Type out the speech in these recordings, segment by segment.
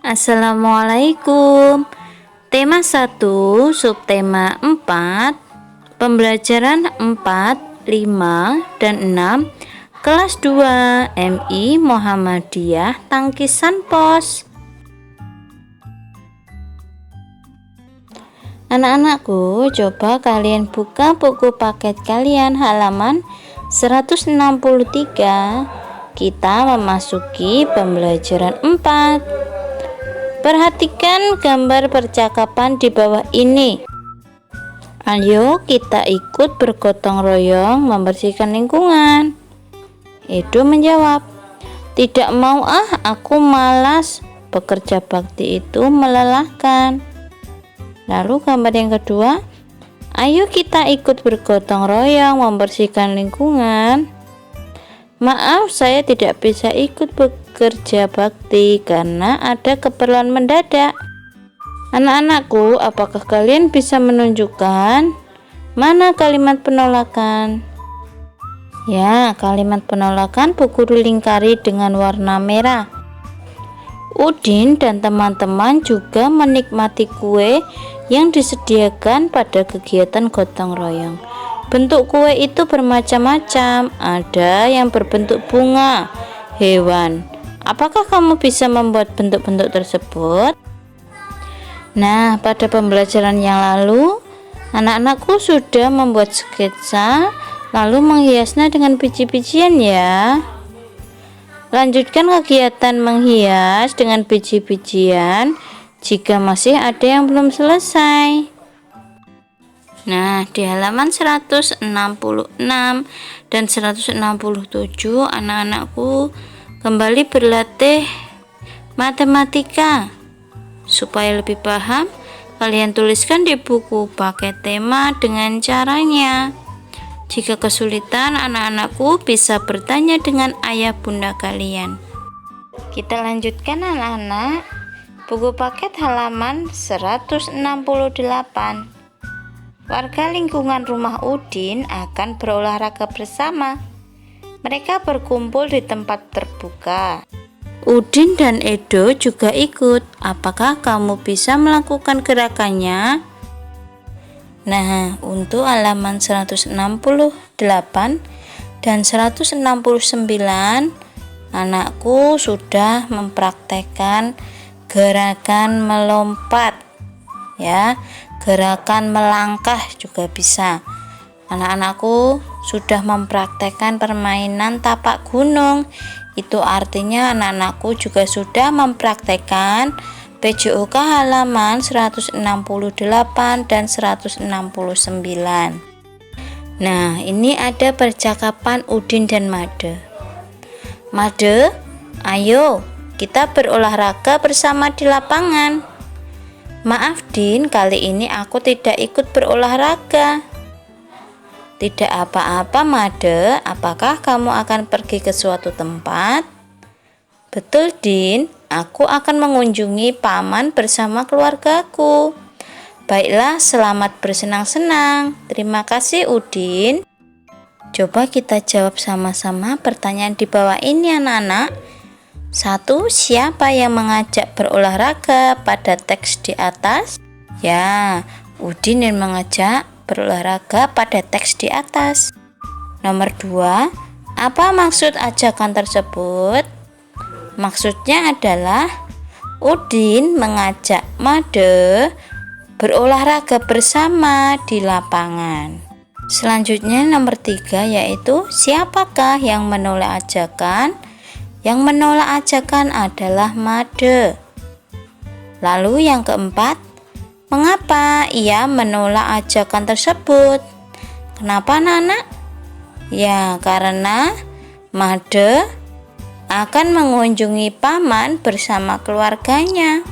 Assalamualaikum. Tema 1, subtema 4, pembelajaran 4, 5, dan 6, kelas 2 MI Muhammadiyah Tangkisan Pos. Anak-anakku, coba kalian buka buku paket kalian halaman 163. Kita memasuki pembelajaran 4. Perhatikan gambar percakapan di bawah ini. Ayo kita ikut bergotong royong membersihkan lingkungan. Edo menjawab, "Tidak mau aku malas. Bekerja bakti itu melelahkan." Lalu gambar yang kedua, ayo kita ikut bergotong royong membersihkan lingkungan. "Maaf, saya tidak bisa ikut bekerja bakti karena ada keperluan mendadak." Anak-anakku, apakah kalian bisa menunjukkan mana kalimat penolakan? Ya, kalimat penolakan buku dilingkari dengan warna merah. Udin dan teman-teman juga menikmati kue yang disediakan pada kegiatan gotong royong. Bentuk kue itu bermacam-macam, ada yang berbentuk bunga, hewan. Apakah kamu bisa membuat bentuk-bentuk tersebut? Nah, pada pembelajaran yang lalu, anak-anakku sudah membuat sketsa, lalu menghiasnya dengan biji-bijian ya. Lanjutkan kegiatan menghias dengan biji-bijian jika masih ada yang belum selesai. Nah, di halaman 166 dan 167 anak-anakku kembali berlatih matematika. Supaya lebih paham, kalian tuliskan di buku paket tema dengan caranya. Jika kesulitan, anak-anakku bisa bertanya dengan ayah bunda kalian. Kita lanjutkan anak-anak. Buku paket halaman 168. Warga lingkungan rumah Udin akan berolahraga bersama. Mereka berkumpul di tempat terbuka. Udin dan Edo juga ikut. Apakah kamu bisa melakukan gerakannya? Nah, untuk halaman 168 dan 169, anakku sudah mempraktekkan gerakan melompat. Ya, gerakan melangkah juga bisa. Anak-anakku sudah mempraktekkan permainan tapak gunung. Itu artinya anak-anakku juga sudah mempraktekkan PJOK halaman 168 dan 169. Nah, ini ada percakapan Udin dan Made. "Made, ayo kita berolahraga bersama di lapangan." "Maaf Din, kali ini aku tidak ikut berolahraga." "Tidak apa-apa Made, apakah kamu akan pergi ke suatu tempat?" "Betul Din, aku akan mengunjungi paman bersama keluargaku." "Baiklah, selamat bersenang-senang." "Terima kasih Udin." Coba kita jawab sama-sama pertanyaan di bawah ini anak-anak. 1. Siapa yang mengajak berolahraga pada teks di atas? Ya, Udin yang mengajak berolahraga pada teks di atas. Nomor 2. Apa maksud ajakan tersebut? Maksudnya adalah Udin mengajak Made berolahraga bersama di lapangan. Selanjutnya nomor 3, yaitu siapakah yang menolak ajakan? Yang menolak ajakan adalah Made. Lalu yang keempat, mengapa ia menolak ajakan tersebut? Kenapa anak-anak? Ya, karena Made akan mengunjungi paman bersama keluarganya.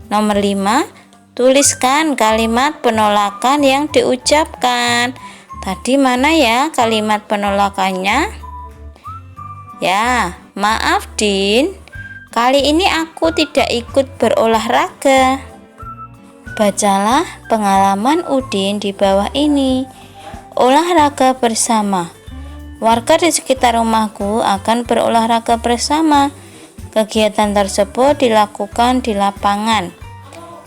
Nomor 5, tuliskan kalimat penolakan yang diucapkan. Tadi mana ya kalimat penolakannya? Ya, "Maaf Din, kali ini aku tidak ikut berolahraga." Bacalah pengalaman Udin di bawah ini. Olahraga bersama. Warga di sekitar rumahku akan berolahraga bersama. Kegiatan tersebut dilakukan di lapangan.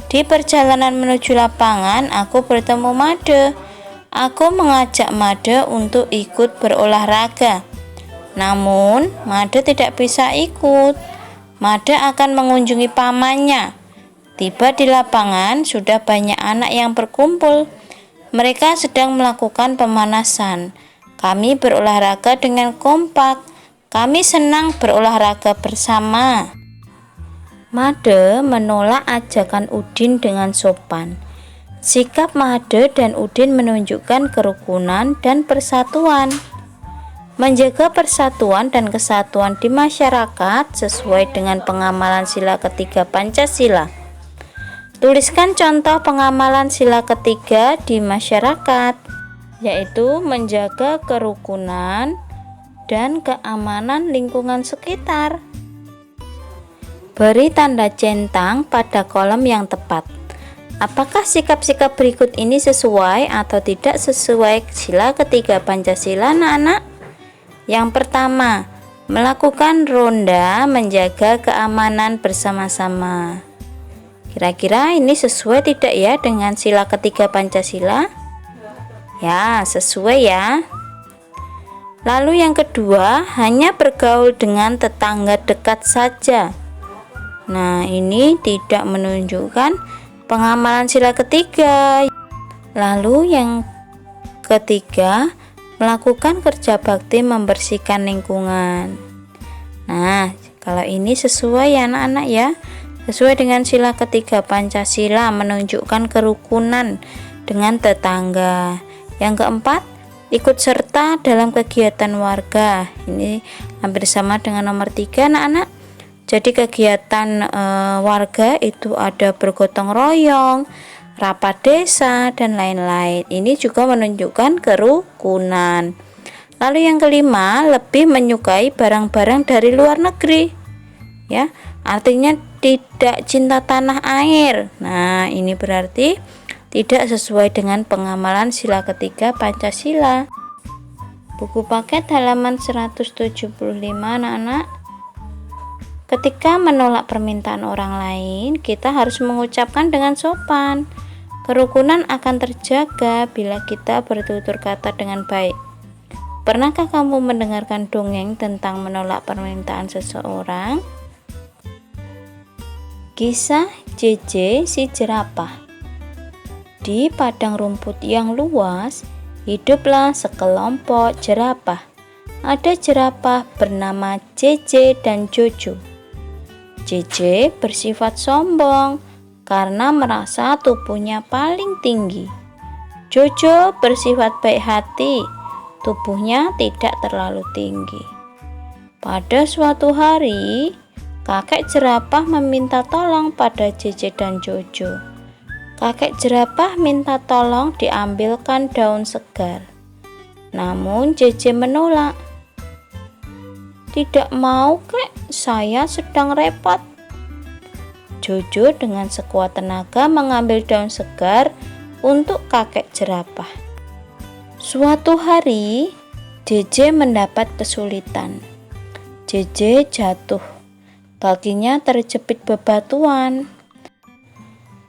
Di perjalanan menuju lapangan, aku bertemu Made. Aku mengajak Made untuk ikut berolahraga. Namun, Made tidak bisa ikut. Made akan mengunjungi pamannya. Tiba di lapangan, sudah banyak anak yang berkumpul. Mereka sedang melakukan pemanasan. Kami berolahraga dengan kompak. Kami senang berolahraga bersama. Made menolak ajakan Udin dengan sopan. Sikap Made dan Udin menunjukkan kerukunan dan persatuan. Menjaga persatuan dan kesatuan di masyarakat sesuai dengan pengamalan sila ketiga Pancasila. Tuliskan contoh pengamalan sila ketiga di masyarakat, yaitu menjaga kerukunan dan keamanan lingkungan sekitar. Beri tanda centang pada kolom yang tepat. Apakah sikap-sikap berikut ini sesuai atau tidak sesuai sila ketiga Pancasila, anak-anak? Yang pertama, melakukan ronda menjaga keamanan bersama-sama. Kira-kira ini sesuai tidak ya dengan sila ketiga Pancasila? Ya, sesuai ya. Lalu yang kedua, hanya bergaul dengan tetangga dekat saja. Nah, ini tidak menunjukkan pengamalan sila ketiga. Lalu yang ketiga, melakukan kerja bakti membersihkan lingkungan. Nah, kalau ini sesuai ya anak-anak ya. Sesuai dengan sila ketiga Pancasila, menunjukkan kerukunan dengan tetangga. Yang keempat, ikut serta dalam kegiatan warga. Ini hampir sama dengan nomor 3 anak-anak. Jadi kegiatan warga itu ada bergotong royong, rapat desa, dan lain-lain. Ini juga menunjukkan kerukunan. Lalu yang kelima, lebih menyukai barang-barang dari luar negeri. Ya, artinya tidak cinta tanah air. Nah, ini berarti tidak sesuai dengan pengamalan sila ketiga Pancasila. Buku paket halaman 175 anak-anak. Ketika menolak permintaan orang lain, kita harus mengucapkan dengan sopan. Kerukunan akan terjaga bila kita bertutur kata dengan baik. Pernahkah kamu mendengarkan dongeng tentang menolak permintaan seseorang? Kisah JJ si jerapah. Di padang rumput yang luas, hiduplah sekelompok jerapah. Ada jerapah bernama JJ dan Jojo. JJ bersifat sombong karena merasa tubuhnya paling tinggi. Jojo bersifat baik hati, tubuhnya tidak terlalu tinggi. Pada suatu hari, kakek jerapah meminta tolong pada JJ dan Jojo. Kakek jerapah minta tolong diambilkan daun segar. Namun JJ menolak. Tidak mau kek, saya sedang repot. Jojo dengan sekuat tenaga mengambil daun segar untuk kakek jerapah. Suatu hari, JJ mendapat kesulitan. JJ jatuh. Kakinya terjepit bebatuan.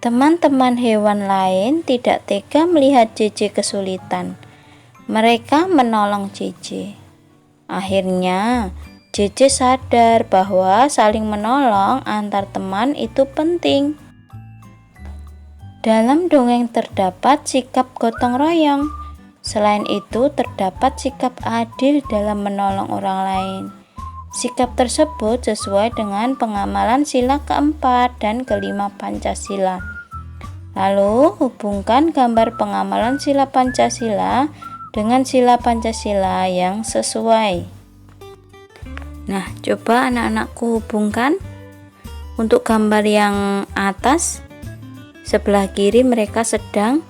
Teman-teman hewan lain tidak tega melihat JJ kesulitan. Mereka menolong JJ. Akhirnya, JJ sadar bahwa saling menolong antar teman itu penting. Dalam dongeng terdapat sikap gotong royong. Selain itu, terdapat sikap adil dalam menolong orang lain. Sikap tersebut sesuai dengan pengamalan sila keempat dan kelima Pancasila. Lalu, hubungkan gambar pengamalan sila Pancasila dengan sila Pancasila yang sesuai. Nah, coba anak-anakku hubungkan. Untuk gambar yang atas, sebelah kiri mereka sedang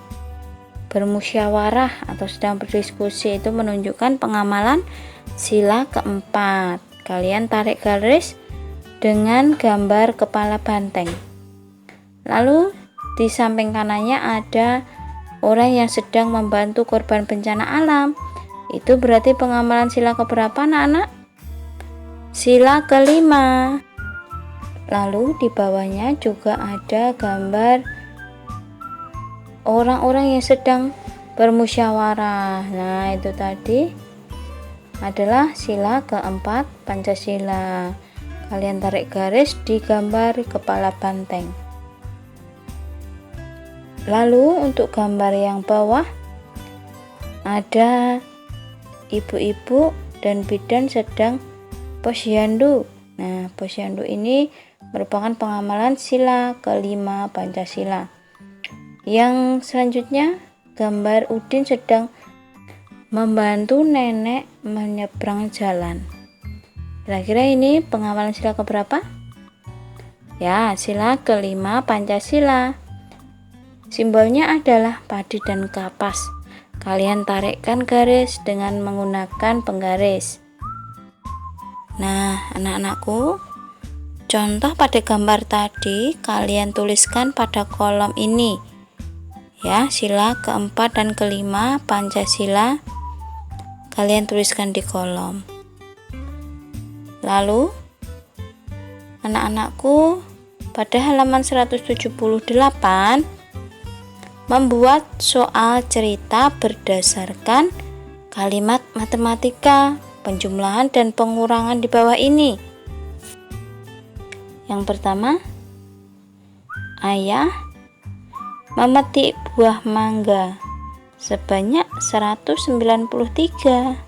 bermusyawarah atau sedang berdiskusi, itu menunjukkan pengamalan sila keempat. Kalian tarik garis dengan gambar kepala banteng. Lalu di samping kanannya ada orang yang sedang membantu korban bencana alam. Itu berarti pengamalan sila keberapa anak-anak? Sila kelima. Lalu di bawahnya juga ada gambar orang-orang yang sedang bermusyawarah. Nah, itu tadi adalah sila keempat Pancasila. Kalian tarik garis di gambar kepala banteng. Lalu untuk gambar yang bawah ada ibu-ibu dan bidan sedang posyandu. Nah, posyandu ini merupakan pengamalan sila kelima Pancasila. Yang selanjutnya gambar Udin sedang membantu nenek menyeberang jalan. Kira-kira ini pengamalan sila keberapa? Ya, sila kelima Pancasila. Simbolnya adalah padi dan kapas. Kalian tarikkan garis dengan menggunakan penggaris. Nah, anak-anakku, contoh pada gambar tadi kalian tuliskan pada kolom ini. Ya, sila keempat dan kelima Pancasila kalian tuliskan di kolom. Lalu anak-anakku, pada halaman 178 membuat soal cerita berdasarkan kalimat matematika, penjumlahan dan pengurangan di bawah ini. Yang pertama, ayah memetik buah mangga sebanyak 193.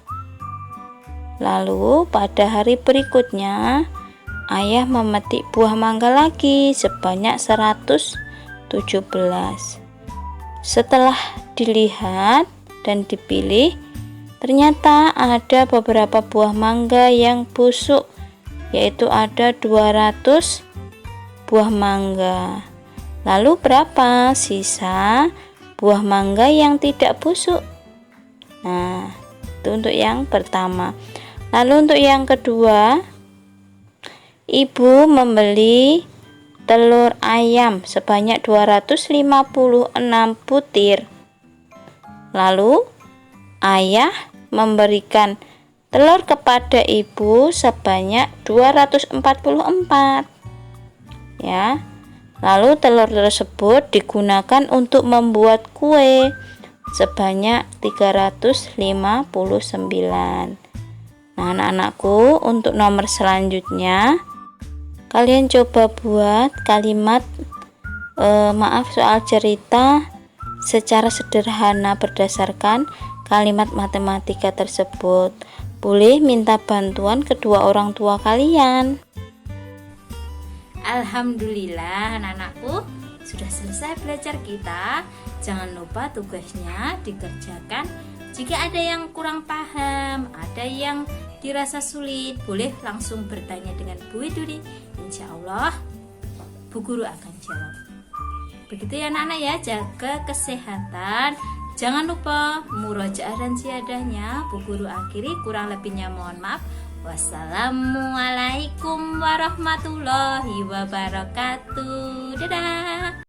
Lalu pada hari berikutnya ayah memetik buah mangga lagi sebanyak 117. Setelah dilihat dan dipilih, ternyata ada beberapa buah mangga yang busuk, yaitu ada 200 buah mangga. Lalu berapa sisa buah mangga yang tidak busuk? Nah, itu untuk yang pertama. Lalu untuk yang kedua, ibu membeli telur ayam sebanyak 256 butir. Lalu ayah memberikan telur kepada ibu sebanyak 244. Ya. Lalu telur tersebut digunakan untuk membuat kue sebanyak 359. Nah, anak-anakku, untuk nomor selanjutnya kalian coba buat kalimat soal cerita secara sederhana berdasarkan kalimat matematika tersebut. Boleh minta bantuan kedua orang tua kalian. Alhamdulillah, anak-anakku, sudah selesai belajar kita. Jangan lupa tugasnya dikerjakan. Jika ada yang kurang paham, ada yang dirasa sulit, boleh langsung bertanya dengan Bu Duri. Insya Allah Bu Guru akan jawab. Begitu ya anak-anak ya, jaga kesehatan. Jangan lupa murojaah dan siadahnya. Bu Guru akhiri, kurang lebihnya mohon maaf. Wassalamualaikum warahmatullahi wabarakatuh. Dadah.